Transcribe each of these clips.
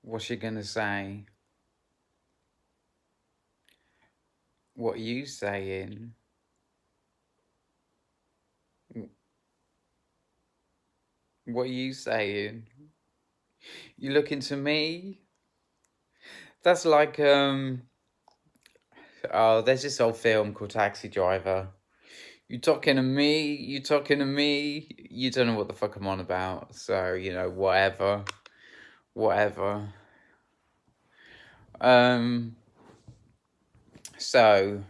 What's she gonna say? What are you saying? What are you saying? You looking to me? That's like oh, there's this old film called Taxi Driver. You talking to me? You talking to me? You don't know what the fuck I'm on about. So, whatever. Whatever. Um so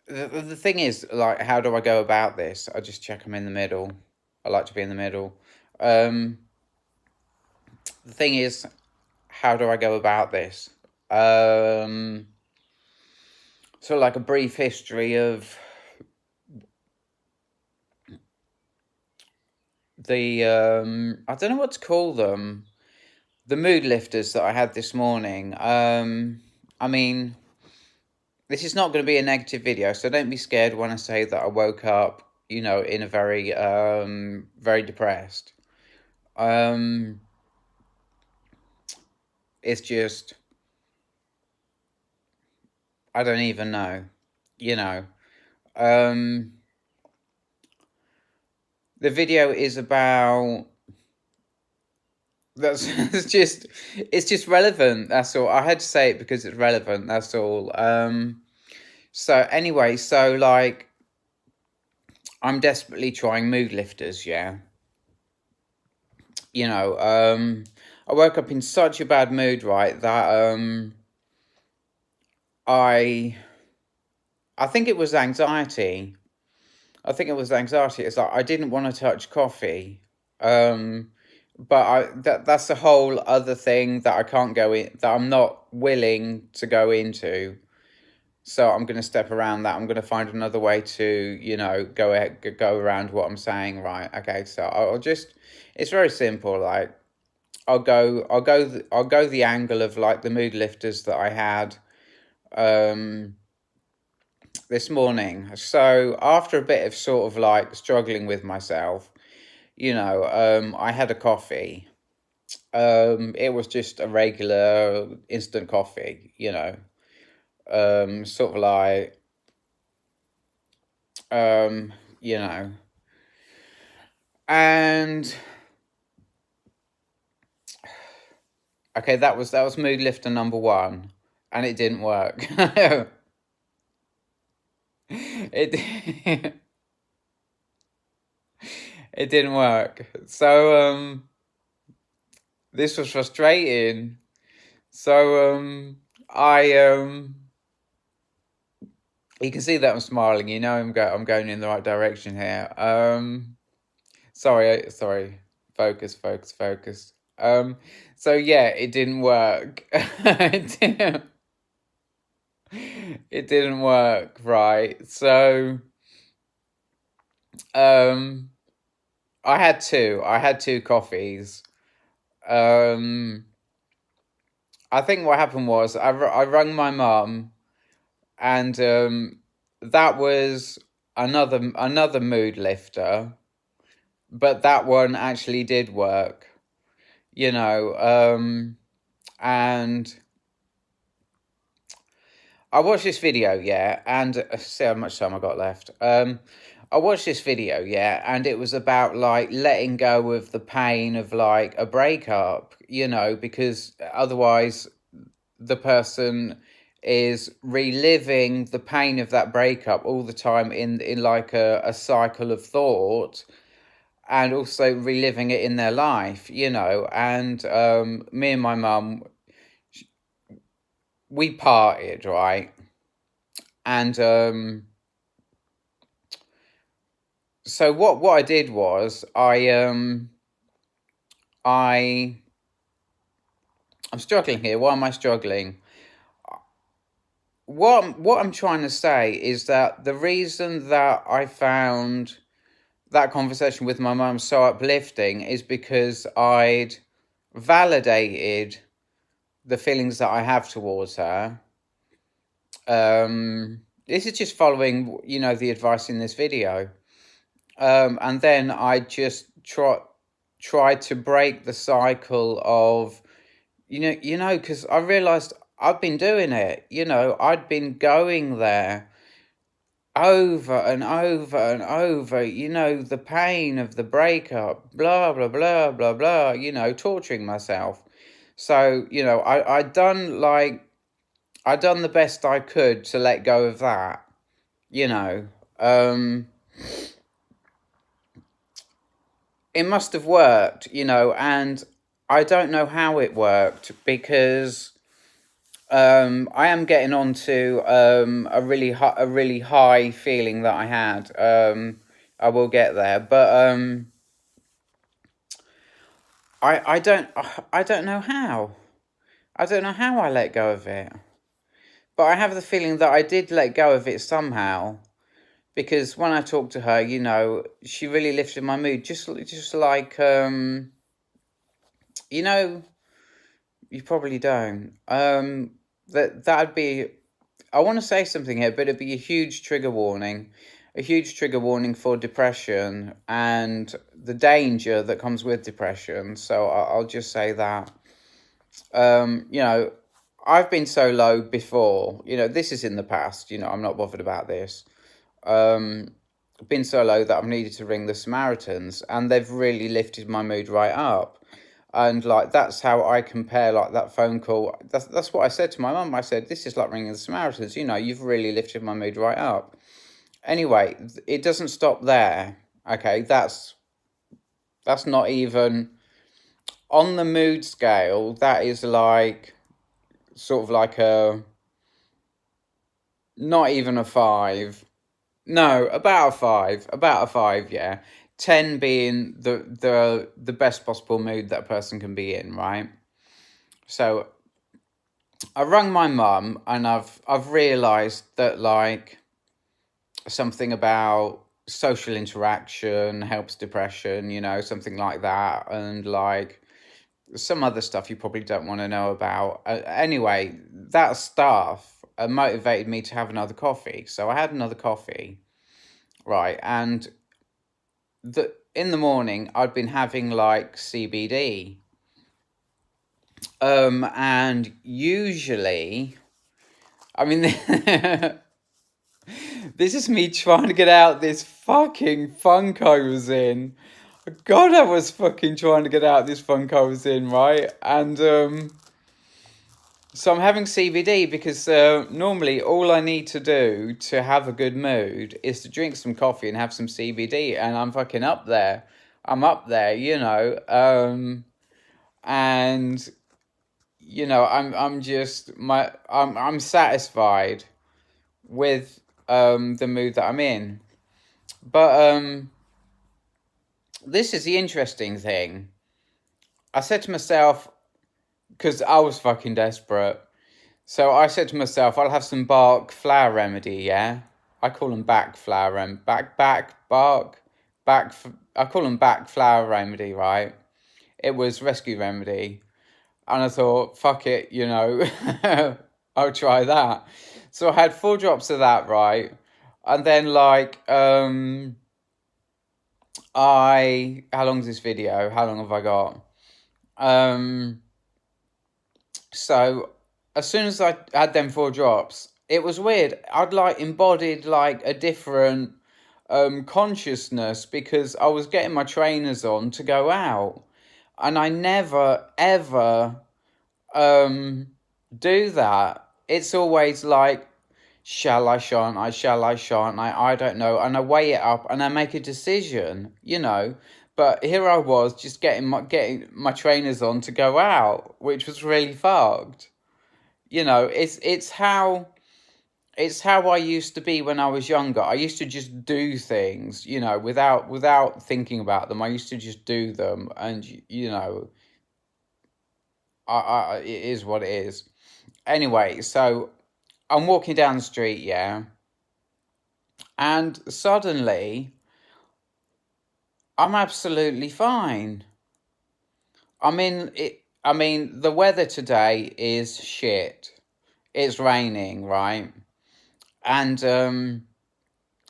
the thing is, like, how do I go about this? I just check I'm in the middle. I like to be in the middle. Um the thing is, how do I go about this? So like a brief history of the I don't know what to call them. The mood lifters that I had this morning. I mean, this is not going to be a negative video, so don't be scared when I say that I woke up, in a very very depressed. It's just, I don't even know, you know. Um the video is about, that's it's just relevant, that's all. I had to say it because it's relevant, that's all. So anyway, so like, I'm desperately trying mood lifters, yeah. I woke up in such a bad mood, right, that I I think it was anxiety. I think it was anxiety. It's like I didn't want to touch coffee. Um but that's a whole other thing that I can't go in, that I'm not willing to go into. So I'm going to step around that. I'm going to find another way to, go around what I'm saying, right? Okay, so I'll just, it's very simple. Like, I'll go the angle of like the mood lifters that I had um this morning. So after a bit of sort of like struggling with myself, I had a coffee. It was just a regular instant coffee, sort of like, um, you know, and okay, that was mood lifter number one, and it didn't work. it it didn't work. So this was frustrating. So I you can see that I'm smiling. I'm going in the right direction here. Sorry. Focus, focus, focus. So yeah, it didn't work. It didn't work, right? So um I had two coffees. Um I think what happened was I rang my mum, and that was another mood lifter, but that one actually did work, you know. And I watched this video, yeah, and see how much time I got left. I watched this video, yeah, and it was about like letting go of the pain of like a breakup, because otherwise the person is reliving the pain of that breakup all the time in like a cycle of thought, and also reliving it in their life, and me and my mum, we parted, right? And so what I did was I I'm struggling here. Why am I struggling? What I'm trying to say is that the reason that I found that conversation with my mum so uplifting is because I'd validated the feelings that I have towards her. This is just following, the advice in this video. And then I just try to break the cycle of, because I realized I've been doing it. I'd been going there over and over and over, the pain of the breakup, blah, blah, blah, blah, blah, torturing myself. So, I'd done the best I could to let go of that, you know. Um, it must have worked, and I don't know how it worked because I am getting onto a really high feeling that I had. I will get there, but I don't I don't know how. I don't know how I let go of it, but I have the feeling that I did let go of it somehow. Because when I talked to her, she really lifted my mood. Just like you know, you probably don't. That'd be. I want to say something here, but it'd be a huge trigger warning, for depression and the danger that comes with depression. So I'll just say that. I've been so low before. This is in the past. I'm not bothered about this. Been so low that I've needed to ring the Samaritans, and they've really lifted my mood right up. And like that's how I compare like that phone call. That's what I said to my mum. I said, "This is like ringing the Samaritans. You've really lifted my mood right up." Anyway, it doesn't stop there. Okay, that's not even on the mood scale. That is like sort of like a not even a 5. No, about a 5, yeah. 10 being the best possible mood that a person can be in, right? So I rang my mum, and I've realised that like something about social interaction helps depression, something like that, and like some other stuff you probably don't want to know about. Anyway, that stuff motivated me to have another coffee. So I had another coffee, right, and in the morning I'd been having like CBD, and usually, I mean, this is me trying to get out this fucking funk I was in. God, I was fucking trying to get out this funk I was in, right? And so I'm having CBD because normally all I need to do to have a good mood is to drink some coffee and have some CBD, and I'm fucking up there. I'm up there, and I'm satisfied with the mood that I'm in. But this is the interesting thing. I said to myself, because I was fucking desperate. So I said to myself, I'll have some bark flower remedy, yeah? I call them back flower I call them back flower remedy, right? It was rescue remedy. And I thought, fuck it, I'll try that. So I had 4 drops of that, right? And then like, how long is this video? How long have I got? So as soon as I had them 4 drops, it was weird. I'd like embodied like a different consciousness because I was getting my trainers on to go out, and I never ever do that. It's always like, shall I, shan't I, shall I, shan't I don't know, and I weigh it up and I make a decision, But here I was just getting my trainers on to go out, which was really fucked. It's how I used to be when I was younger. I used to just do things, without thinking about them. I used to just do them, and it is what it is. Anyway, so I'm walking down the street, yeah, and suddenly I'm absolutely fine. I mean, the weather today is shit. It's raining, right? And I'm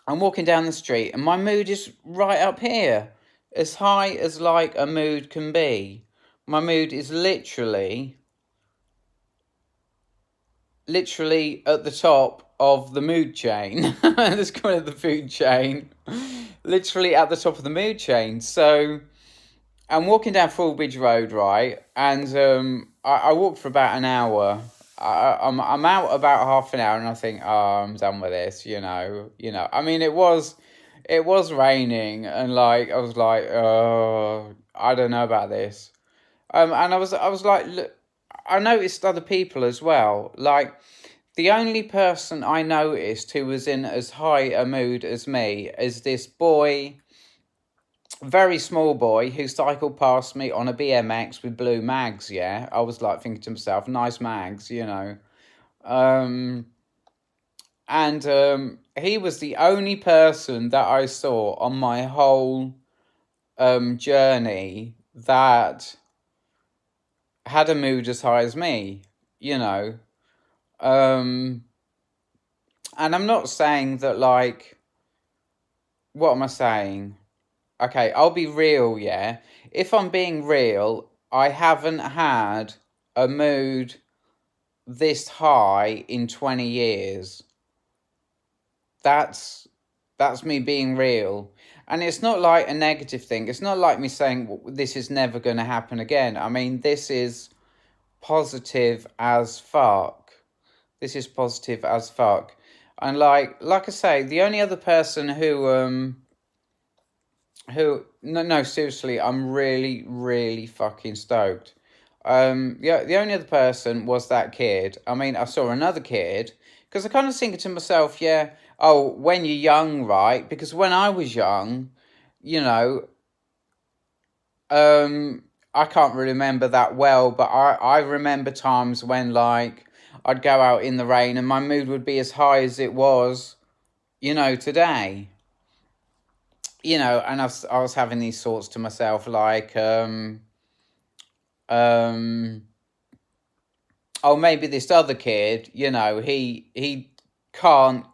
walking down the street, and my mood is right up here. as high as like a mood can be. My mood is literally at the top of the mood chain. That's kind of the food chain. Literally at the top of the mood chain. So I'm walking down Fullbridge Road, right? And I walked for about an hour. I'm out about half an hour, and I think, oh, I'm done with this. I mean, it was raining, and like I was like, oh, I don't know about this. And I was like, look, I noticed other people as well. Like the only person I noticed who was in as high a mood as me is this boy, very small boy, who cycled past me on a BMX with blue mags. Yeah, I was like thinking to myself, nice mags. Um, and he was the only person that I saw on my whole journey that had a mood as high as me. You know, um, and I'm not saying that like. What am I saying? Okay, I'll be real, yeah. If I'm being real, I haven't had a mood this high in 20 years. That's that's me being real. And it's not like a negative thing. It's not like me saying this is never going to happen again. I mean, this is positive as fuck. This is positive as fuck. And like I say, the only other person who no, seriously, I'm really really fucking stoked. Yeah, the only other person was that kid. I mean, I saw another kid because I kind of thinking to myself, yeah, oh, when you're young, right? Because when I was young, you know, I can't really remember that well, but I remember times when like I'd go out in the rain and my mood would be as high as it was, today. And I was having these thoughts to myself like, um, oh, maybe this other kid, he can't,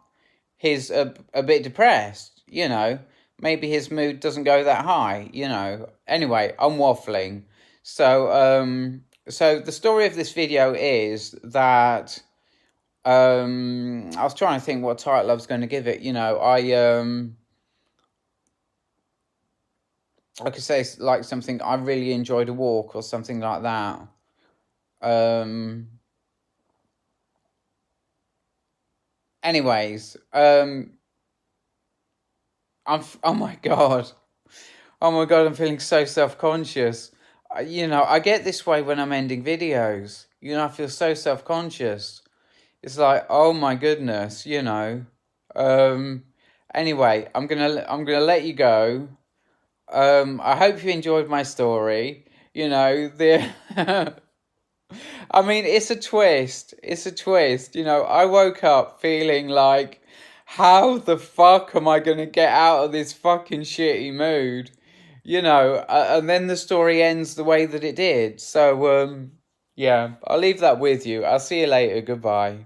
he's a bit depressed, maybe his mood doesn't go that high. Anyway, I'm waffling. So the story of this video is that I was trying to think what title I was going to give it. I could say like something, I really enjoyed a walk or something like that. Um, anyways, oh my god. Oh my god, I'm feeling so self-conscious. I get this way when I'm ending videos. I feel so self-conscious. It's like, oh my goodness. Um, anyway, I'm gonna let you go. I hope you enjoyed my story. The I mean, it's a twist. It's a twist. I woke up feeling like, how the fuck am I going to get out of this fucking shitty mood? And then the story ends the way that it did. So, yeah, I'll leave that with you. I'll see you later. Goodbye.